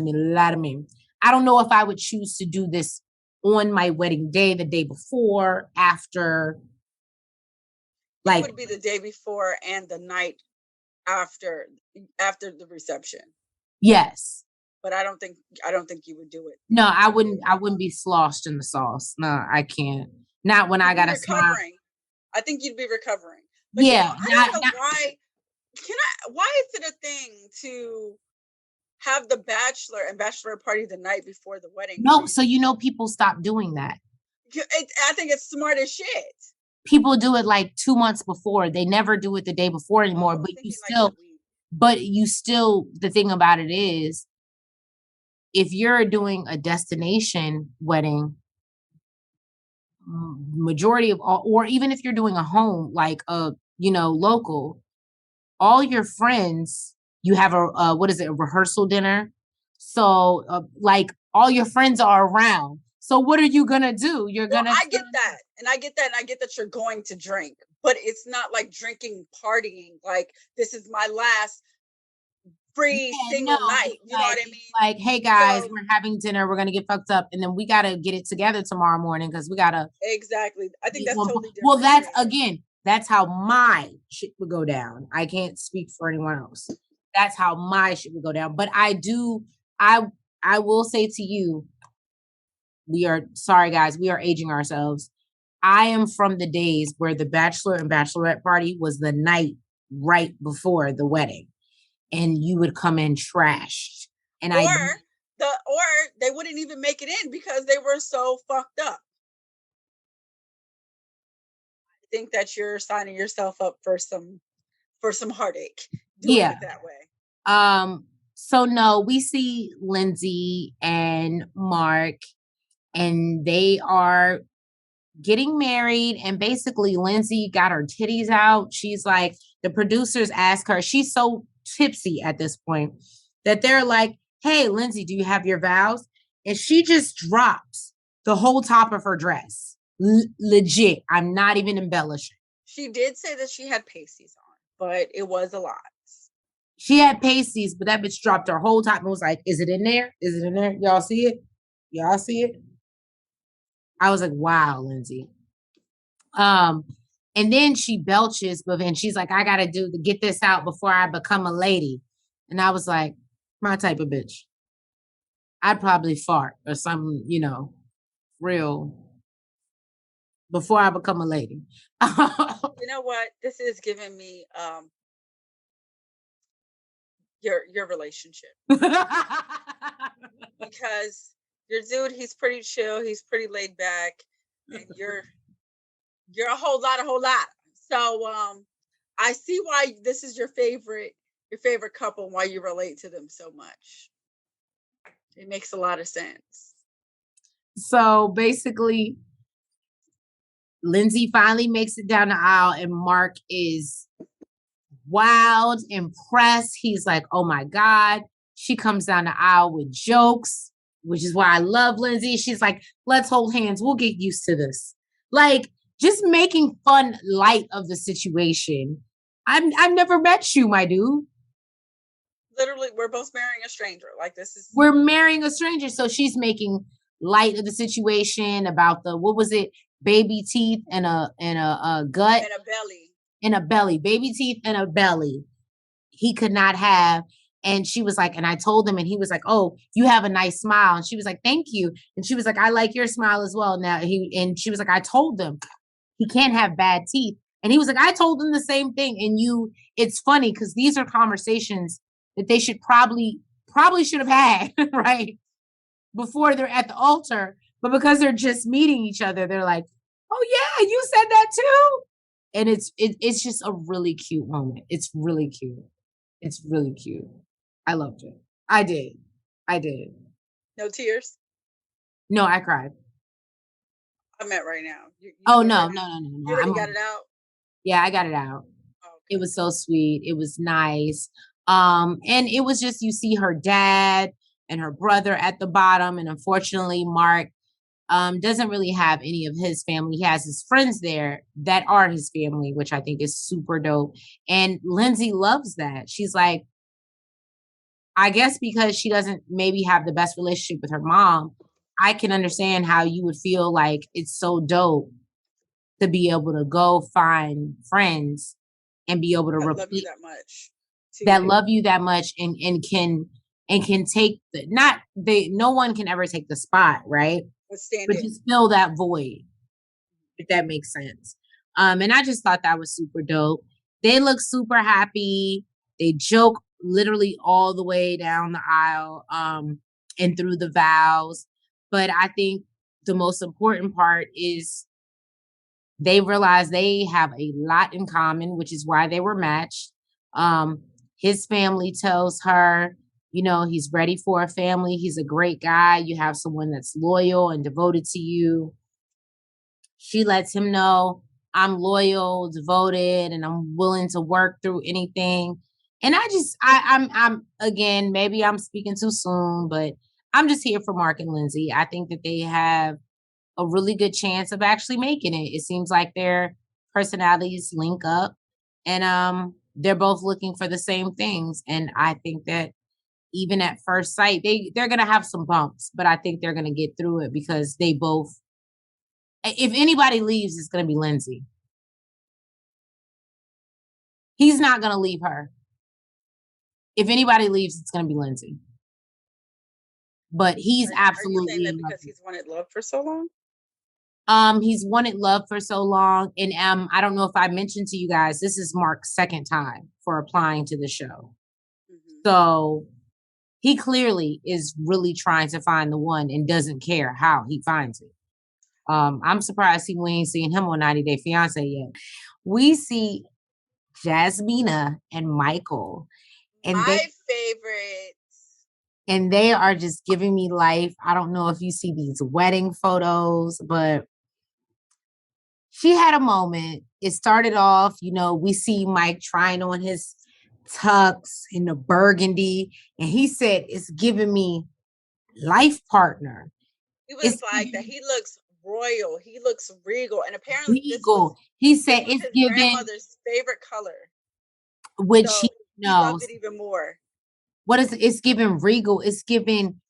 don't know if I would choose to do this on my wedding day, the day before, after. Like, it would be the day before and the night after the reception. Yes. But I don't think you would do it. No, I wouldn't be sloshed in the sauce. No, I can't. Not when I got to smile. I think you'd be recovering. But yeah. I don't know why. Why is it a thing to have the bachelor and bachelorette party the night before the wedding? No, so people stop doing that. I think it's smart as shit. People do it like 2 months before. They never do it the day before anymore. But you still, the thing about it is, if you're doing a destination wedding, majority of all, or even if you're doing a home, like local, all your friends, you have a rehearsal dinner. So like all your friends are around. So what are you gonna do? I get that. And I get that you're going to drink, but it's not like drinking, partying. Like, this is my last free single night. You know what I mean? Like, hey guys, we're having dinner. We're gonna get fucked up, and then we gotta get it together tomorrow morning because we gotta. Exactly. I think that's totally different. Well, that's how my shit would go down. I can't speak for anyone else. That's how my shit would go down. But I will say to you, we are sorry, guys. We are aging ourselves. I am from the days where the bachelor and bachelorette party was the night right before the wedding, and you would come in trashed. And or they wouldn't even make it in because they were so fucked up. I think that you're signing yourself up for some heartache doing Yeah. it that way. So no, we see Lindsay and Mark, and they are getting married, and basically Lindsay got her titties out. She's like, the producers ask her, she's so tipsy at this point that they're like, hey, Lindsay, do you have your vows? And she just drops the whole top of her dress. Legit. I'm not even embellishing. She did say that she had pasties on, but it was a lot. She had pasties, but that bitch dropped her whole top and was like, is it in there? Is it in there? Y'all see it? Y'all see it? I was like, wow, Lindsay. And then she belches, but then she's like, I gotta get this out before I become a lady. And I was like, my type of bitch. I'd probably fart or something, real before I become a lady. You know what? This is giving me your relationship. Because your dude, he's pretty chill, he's pretty laid back, and you're a whole lot. So I see why this is your favorite couple and why you relate to them so much. It makes a lot of sense. So basically, Lindsay finally makes it down the aisle, and Mark is wild, impressed. He's like, oh my God. She comes down the aisle with jokes, which is why I love Lindsay. She's like, let's hold hands. We'll get used to this. Like, just making fun light of the situation. I've never met you, my dude. Literally, we're both marrying a stranger. Like, we're marrying a stranger. So she's making light of the situation about what was it? Baby teeth and a gut. And a belly. And a belly. Baby teeth and a belly. He could not have. And she was like, and I told him, and he was like, oh, you have a nice smile. And she was like, thank you. And she was like, I like your smile as well. And she was like, I told him he can't have bad teeth. And he was like, I told him the same thing. And it's funny because these are conversations that they should probably should have had, right? Before they're at the altar. But because they're just meeting each other, they're like, oh yeah, you said that too. And it's just a really cute moment. It's really cute. It's really cute. I loved it. I did. No tears? No, I cried. I meant right now. Oh no. You already got it out? Yeah, I got it out. Okay. It was so sweet. It was nice. And it was just, you see her dad and her brother at the bottom. And unfortunately, Mark doesn't really have any of his family. He has his friends there that are his family, which I think is super dope. And Lindsay loves that. She's like, I guess because she doesn't maybe have the best relationship with her mom, I can understand how you would feel like it's so dope to be able to go find friends and be able to love you that much. That love you that much and can take no one can ever take the spot, right? But just fill that void, if that makes sense. And I just thought that was super dope. They look super happy. They joke literally all the way down the aisle, and through the vows. But I think the most important part is they realize they have a lot in common, which is why they were matched. His family tells her, he's ready for a family. He's a great guy. You have someone that's loyal and devoted to you. She lets him know, I'm loyal, devoted, and I'm willing to work through anything. And I'm again, maybe I'm speaking too soon, but I'm just here for Mark and Lindsay. I think that they have a really good chance of actually making it. It seems like their personalities link up, and they're both looking for the same things. And I think that even at first sight, they're gonna have some bumps, but I think they're gonna get through it because they both. If anybody leaves, it's gonna be Lindsay. He's not gonna leave her. If anybody leaves, it's gonna be Lindsay. But he's absolutely. Are you saying that because he's wanted love for so long? He's wanted love for so long, and I don't know if I mentioned to you guys, this is Mark's second time for applying to the show. Mm-hmm. So He clearly is really trying to find the one and doesn't care how he finds it. I'm surprised we ain't seen him on 90 Day Fiance yet. We see Jasmina and Michael, and My favorite. they are just giving me life. I don't know if you see these wedding photos, but she had a moment. It started off, we see Mike trying on his tux in the burgundy, and he said, "It's giving me life partner." He was It's like that. He looks royal. He looks regal. And apparently regal. He this said was it's his giving, grandmother's favorite color. which So she he loved knows. it even more. What is it? It's giving regal. It's giving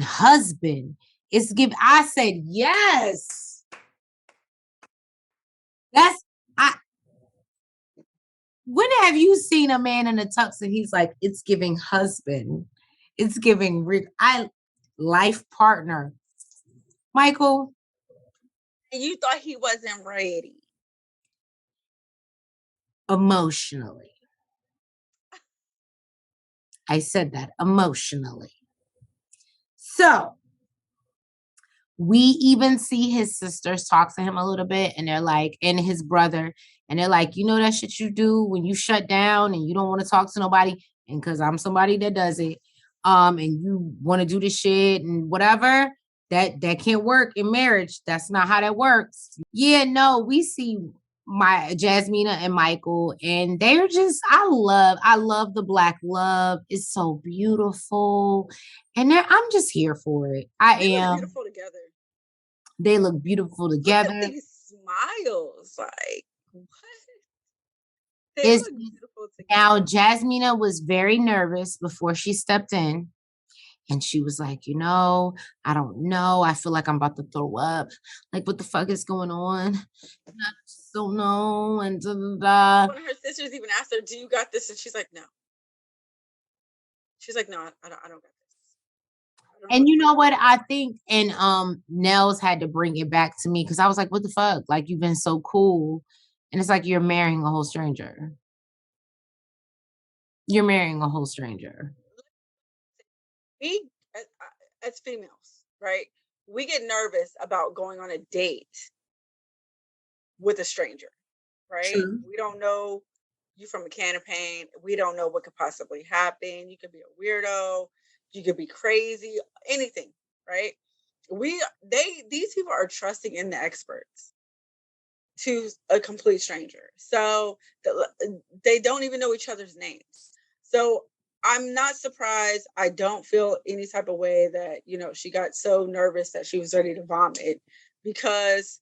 husband. I said yes. That's I When have you seen a man in a tux and he's like, it's giving husband. It's giving life partner. Michael, And you thought he wasn't ready. emotionally. I said that emotionally. So we even see his sisters talk to him a little bit, and they're like, and his brother, and they're like, that shit you do when you shut down and you don't want to talk to nobody, and because I'm somebody that does it, and you want to do this shit and whatever, that can't work in marriage. That's not how that works. Yeah, no, we see my Jasmina and Michael, and they're just, I love the black love. It's so beautiful. And I'm just here for it. I They look am. beautiful together. They look beautiful Look at together. these smiles. Like, what? They It's look beautiful Now together. Jasmina was very nervous before she stepped in. And she was like, I don't know. I feel like I'm about to throw up. Like, what the fuck is going on? And I just don't know. And da, da, da. One of her sisters even asked her, "Do you got this?" And she's like, "No." She's like, "No, I don't got this. I don't know And what the you fuck know is what? going on." I think, and Nels had to bring it back to me because I was like, what the fuck? Like, you've been so cool. And it's like you're marrying a whole stranger. You're marrying a whole stranger. We, as females, right? We get nervous about going on a date with a stranger, right? True. We don't know you from a can of paint. We don't know what could possibly happen. You could be a weirdo. You could be crazy. Anything, right? These people are trusting in the experts to a complete stranger. So they don't even know each other's names. So I'm not surprised. I don't feel any type of way that, she got so nervous that she was ready to vomit because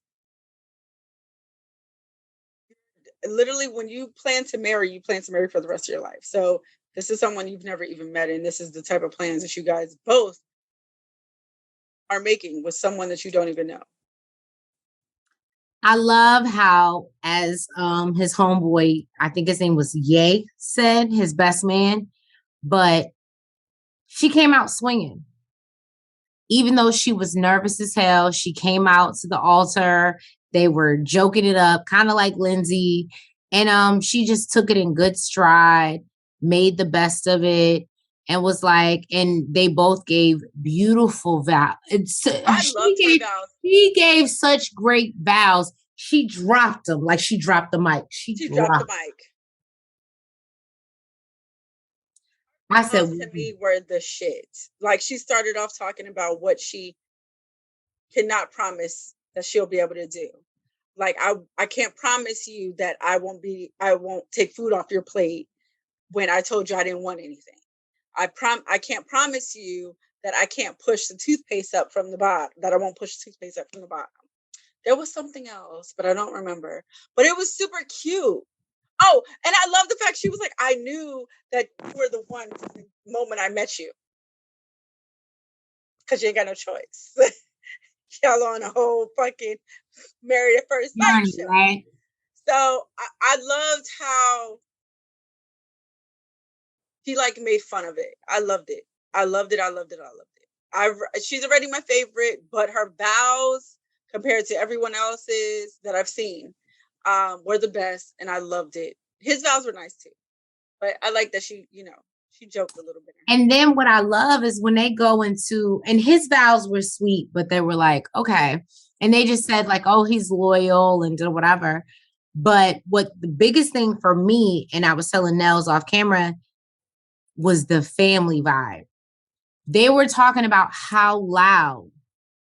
literally when you plan to marry, you plan to marry for the rest of your life. So this is someone you've never even met. And this is the type of plans that you guys both are making with someone that you don't even know. I love how, as his homeboy, I think his name was Ye, said, his best man, but she came out swinging. Even though she was nervous as hell, she came out to the altar. They were joking it up, kind of like Lindsay, and she just took it in good stride, made the best of it, and was like, and they both gave beautiful vows. I loved her vows. She gave such great vows. She dropped them like she dropped the mic. She She dropped the dropped. mic. I said, Vows to me were the shit. Like she started off talking about what she cannot promise that she'll be able to do. Like I can't promise you that I won't take food off your plate when I told you I didn't want anything. I can't promise you that I can't push the toothpaste up from the bottom, that I won't push the toothpaste up from the bottom. There was something else, but I don't remember. But it was super cute. Oh, and I love the fact she was like, I knew that you were the one from the moment I met you. Because you ain't got no choice. Y'all on a whole fucking married at first sight show. right? So I loved how he like made fun of it. I loved it. I loved it. I loved it. I loved it. She's already my favorite, but her vows compared to everyone else's that I've seen were the best, and I loved it. His vows were nice too, but I like that she She joked a little bit. And then what I love is when they go into, and his vows were sweet, but they were like, okay. And they just said, like, oh, he's loyal and whatever. But what the biggest thing for me, and I was telling Nels off camera, was the family vibe. They were talking about how loud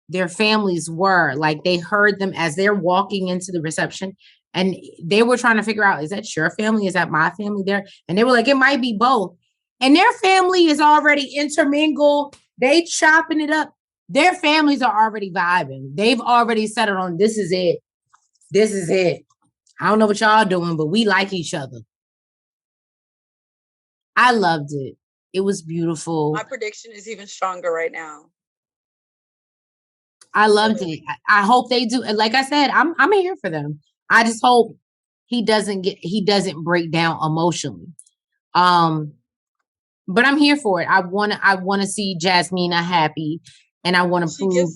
their families were. Like they heard them as they're walking into the reception, and they were trying to figure out, is that your family? Is that my family there? And they were like, it might be both. And their family is already intermingled. They chopping it up. Their families are already vibing. They've already settled on, this is it. This is it. I don't know what y'all doing, but we like each other. I loved it. It was beautiful. My prediction is even stronger right now. I loved it. I hope they do. And like I said, I'm here for them. I just hope he doesn't break down emotionally. But I'm here for it. I wanna see Jasmina happy, and I want to prove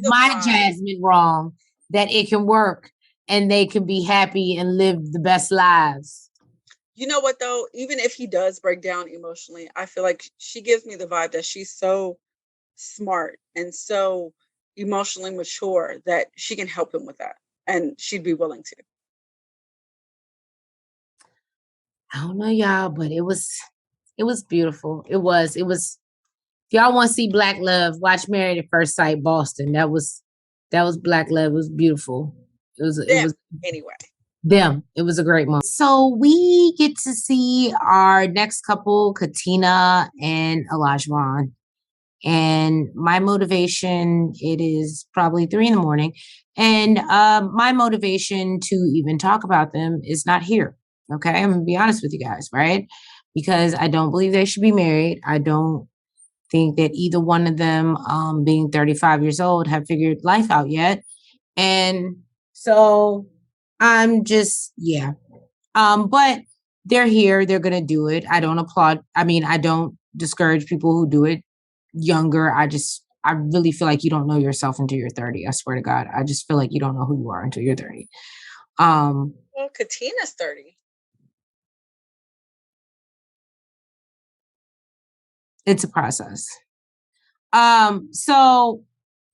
my Jasmine wrong, that it can work and they can be happy and live the best lives. You know what though? Even if he does break down emotionally, I feel like she gives me the vibe that she's so smart and so emotionally mature that she can help him with that, and she'd be willing to. I don't know, y'all, but it was beautiful. It was. If y'all want to see Black love, watch Married at First Sight Boston. That was Black love. It was beautiful. It was anyway. Them. It was a great moment. So we get to see our next couple, Katina and Olajuwon. And my motivation, it is probably 3 a.m. And my motivation to even talk about them is not here. Okay. I'm going to be honest with you guys, right? Because I don't believe they should be married. I don't think that either one of them, being 35 years old, have figured life out yet. And so I'm just, yeah. But they're here. They're going to do it. I don't applaud. I mean, I don't discourage people who do it younger. I really feel like you don't know yourself until you're 30. I swear to God. I just feel like you don't know who you are until you're 30. Well, Katina's 30. It's a process. So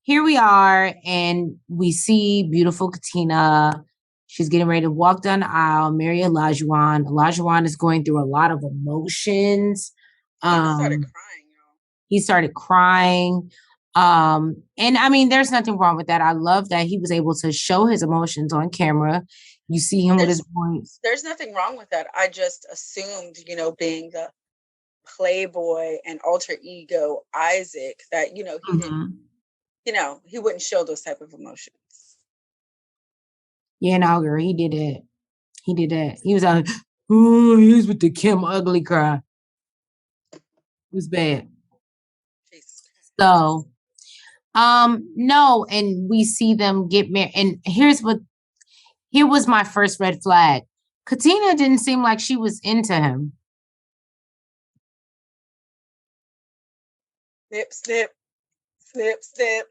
here we are, and we see beautiful Katina. She's getting ready to walk down the aisle, marry Olajuwon. Olajuwon is going through a lot of emotions. He started crying. And I mean, there's nothing wrong with that. I love that he was able to show his emotions on camera. You see him with his points. There's nothing wrong with that. I just assumed, being the playboy and alter ego Isaac, that, he didn't, he wouldn't show those type of emotions. Yeah, no, girl, he did it. He did that. He was like, oh, he was with the Kim ugly cry. It was bad. So, no, and we see them get married. And here was my first red flag. Katina didn't seem like she was into him. Snip, snip, snip, snip.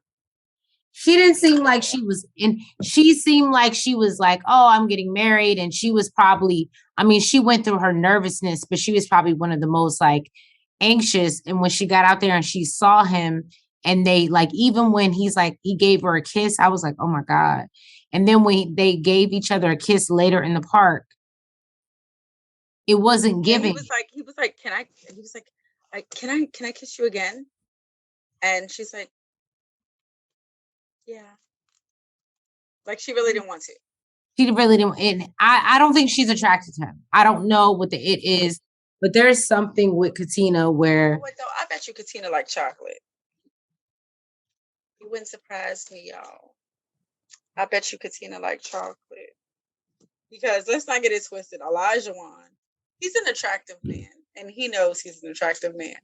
She didn't seem like she was in. She seemed like she was like, oh, I'm getting married. And she was probably, I mean, she went through her nervousness, but she was probably one of the most like anxious. And when she got out there and she saw him, and they like, even when he's like, he gave her a kiss, I was like, oh my God. And then when they gave each other a kiss later in the park, it wasn't giving. He was like, can I kiss you again? And she's like, yeah. Like she really didn't want to. She really didn't. And I don't think she's attracted to him. I don't know what the it is, but there's something with Katina where. Wait, though, I bet you Katina like chocolate. You wouldn't surprise me, y'all. I bet you Katina like chocolate. Because let's not get it twisted. Olajuwon, he's an attractive man, and he knows he's an attractive man.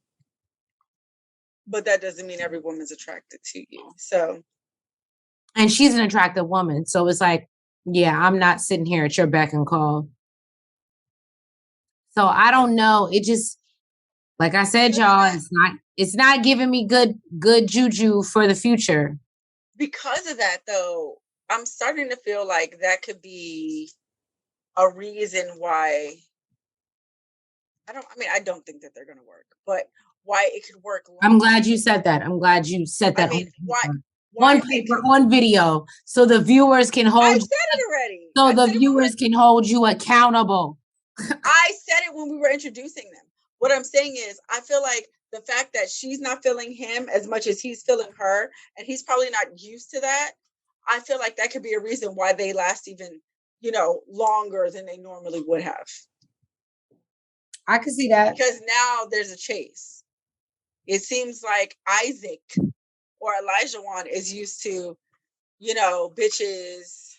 But that doesn't mean every woman's attracted to you. So. And she's an attractive woman. So it's like, yeah, I'm not sitting here at your beck and call. So I don't know. It just, like I said, y'all, it's not giving me good juju for the future. Because of that, though, I'm starting to feel like that could be a reason why I don't think that they're gonna work, but why it could work I'm long glad you term. said that. I'm glad you said I that mean, on why it paper, could on video, so the viewers can hold I've you, said it already. so I've the said it before. viewers can hold you accountable. I said it when we were introducing them. What I'm saying is, I feel like the fact that she's not feeling him as much as he's feeling her, and he's probably not used to that. I feel like that could be a reason why they last even, longer than they normally would have. I can see that. Because now there's a chase. It seems like Isaac or Elijah Wan is used to, bitches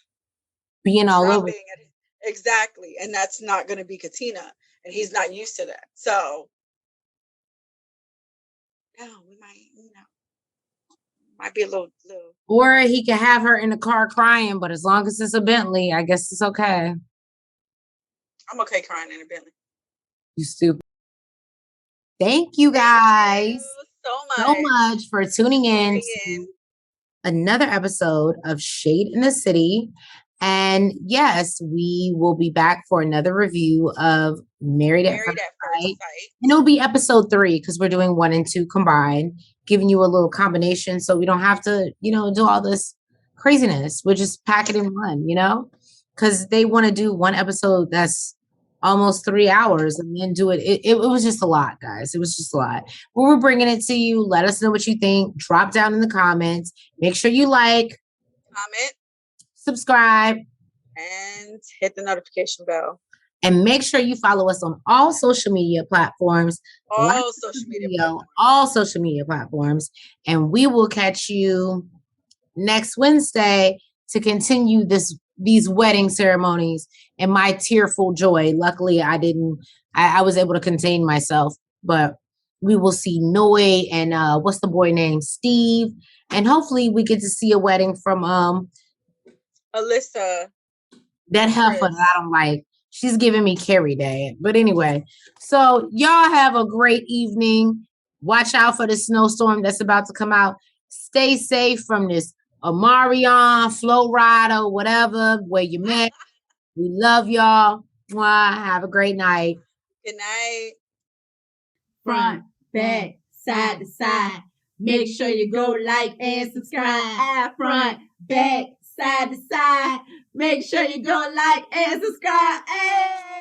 Being all over. dropping at exactly, and that's not going to be Katina, and he's not used to that. So, no, we might be a little. Or he could have her in the car crying, but as long as it's a Bentley, I guess it's okay. I'm okay crying in a Bentley. You stupid. Thank you guys so much for tuning in to another episode of Shade in the City. And yes, we will be back for another review of Married at First Sight. And it'll be episode 3 because we're doing 1 and 2 combined, giving you a little combination so we don't have to, do all this craziness. We'll just pack it in one, because they want to do one episode that's almost 3 hours and then do it. It was just a lot, guys. It was just a lot. But we're bringing it to you. Let us know what you think. Drop down in the comments. Make sure you like, comment, subscribe, and hit the notification bell. And make sure you follow us on all social media platforms. All social media platforms. And we will catch you next Wednesday to continue these wedding ceremonies and my tearful joy. Luckily, I was able to contain myself, but we will see Noe and what's the boy name? Steve. And hopefully we get to see a wedding from Alyssa. That heifer that I don't like. She's giving me Carrie Day. But anyway, so y'all have a great evening. Watch out for the snowstorm that's about to come out. Stay safe from this Omarion, Flo Rida, whatever, where you met. We love y'all. Mwah. Have a great night. Good night. Front, back, side to side. Make sure you go like and subscribe. Front, back, side to side. Make sure you go like and subscribe. Hey!